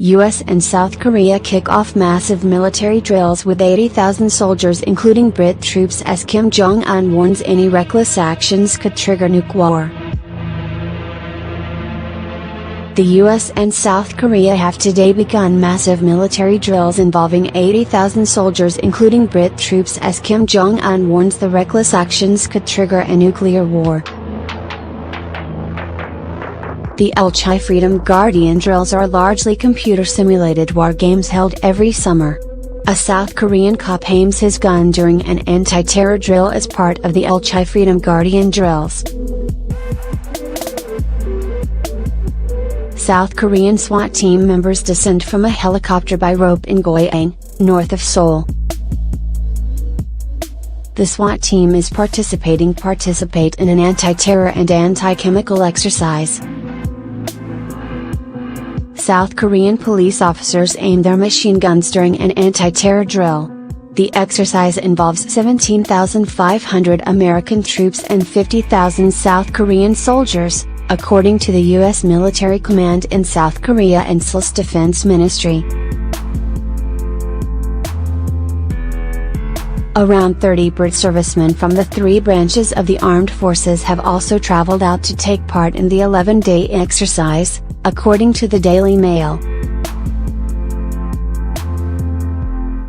US and South Korea kick off massive military drills with 80,000 soldiers, including Brit troops, as Kim Jong-un warns any reckless actions could trigger nuke war. The US and South Korea have today begun massive military drills involving 80,000 soldiers, including Brit troops, as Kim Jong-un warns the reckless actions could trigger a nuclear war. The El-Chi Freedom Guardian drills are largely computer-simulated war games held every summer. A South Korean cop aims his gun during an anti-terror drill as part of the El-Chi Freedom Guardian drills. South Korean SWAT team members descend from a helicopter by rope in Goyang, north of Seoul. The SWAT team is participate in an anti-terror and anti-chemical exercise. South Korean police officers aim their machine guns during an anti-terror drill. The exercise involves 17,500 American troops and 50,000 South Korean soldiers, according to the U.S. Military Command in South Korea and Seoul's Defense Ministry. Around 30 Brit servicemen from the three branches of the armed forces have also traveled out to take part in the 11-day exercise, according to the Daily Mail.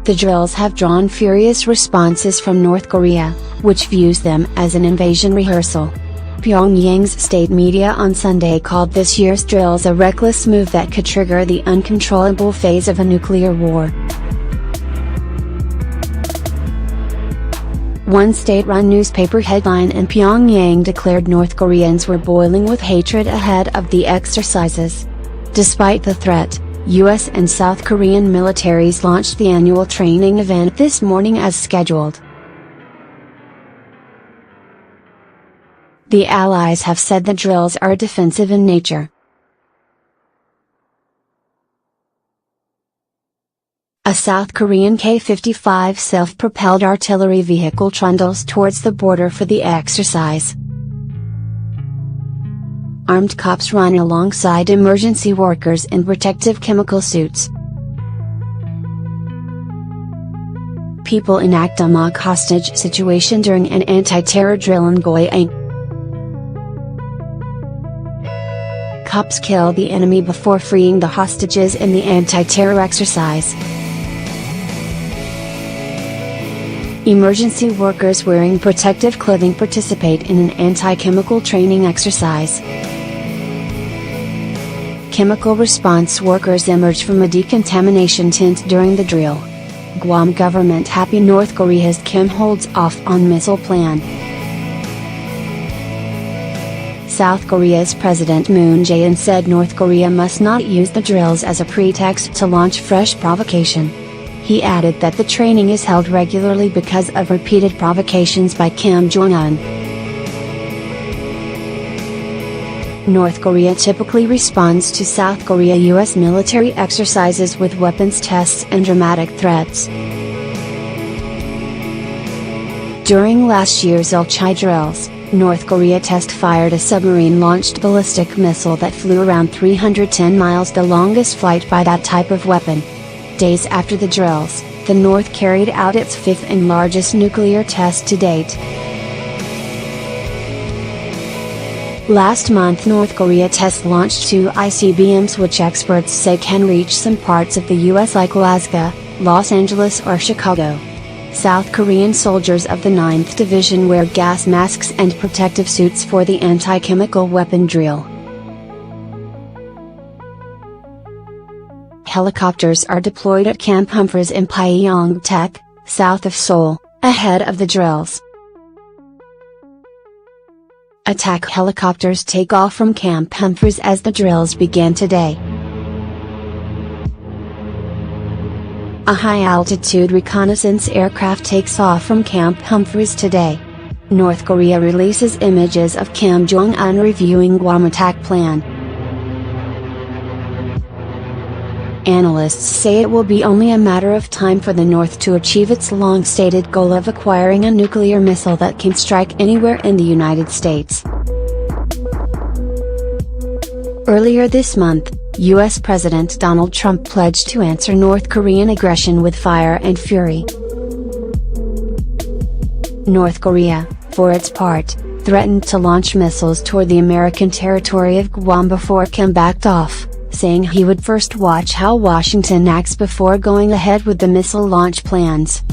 The drills have drawn furious responses from North Korea, which views them as an invasion rehearsal. Pyongyang's state media on Sunday called this year's drills a reckless move that could trigger the uncontrollable phase of a nuclear war. One state-run newspaper headline in Pyongyang declared North Koreans were boiling with hatred ahead of the exercises. Despite the threat, US and South Korean militaries launched the annual training event this morning as scheduled. The allies have said the drills are defensive in nature. A South Korean K-55 self-propelled artillery vehicle trundles towards the border for the exercise. Armed cops run alongside emergency workers in protective chemical suits. People enact a mock hostage situation during an anti-terror drill in Goyang. Cops kill the enemy before freeing the hostages in the anti-terror exercise. Emergency workers wearing protective clothing participate in an anti-chemical training exercise. Chemical response workers emerge from a decontamination tent during the drill. Guam government happy North Korea's Kim holds off on missile plan. South Korea's President Moon Jae-in said North Korea must not use the drills as a pretext to launch fresh provocation. He added that the training is held regularly because of repeated provocations by Kim Jong-un. North Korea typically responds to South Korea-US military exercises with weapons tests and dramatic threats. During last year's El-Chi drills, North Korea test-fired a submarine-launched ballistic missile that flew around 310 miles, the longest flight by that type of weapon. Days after the drills, the North carried out its fifth and largest nuclear test to date. Last month North Korea test-launched two ICBMs which experts say can reach some parts of the US like Alaska, Los Angeles or Chicago. South Korean soldiers of the 9th Division wear gas masks and protective suits for the anti-chemical weapon drill. Helicopters are deployed at Camp Humphreys in Pyeongtaek, south of Seoul, ahead of the drills. Attack helicopters take off from Camp Humphreys as the drills begin today. A high-altitude reconnaissance aircraft takes off from Camp Humphreys today. North Korea releases images of Kim Jong-un reviewing Guam attack plan. Analysts say it will be only a matter of time for the North to achieve its long-stated goal of acquiring a nuclear missile that can strike anywhere in the United States. Earlier this month, U.S. President Donald Trump pledged to answer North Korean aggression with fire and fury. North Korea, for its part, threatened to launch missiles toward the American territory of Guam before Kim backed off, saying he would first watch how Washington acts before going ahead with the missile launch plans.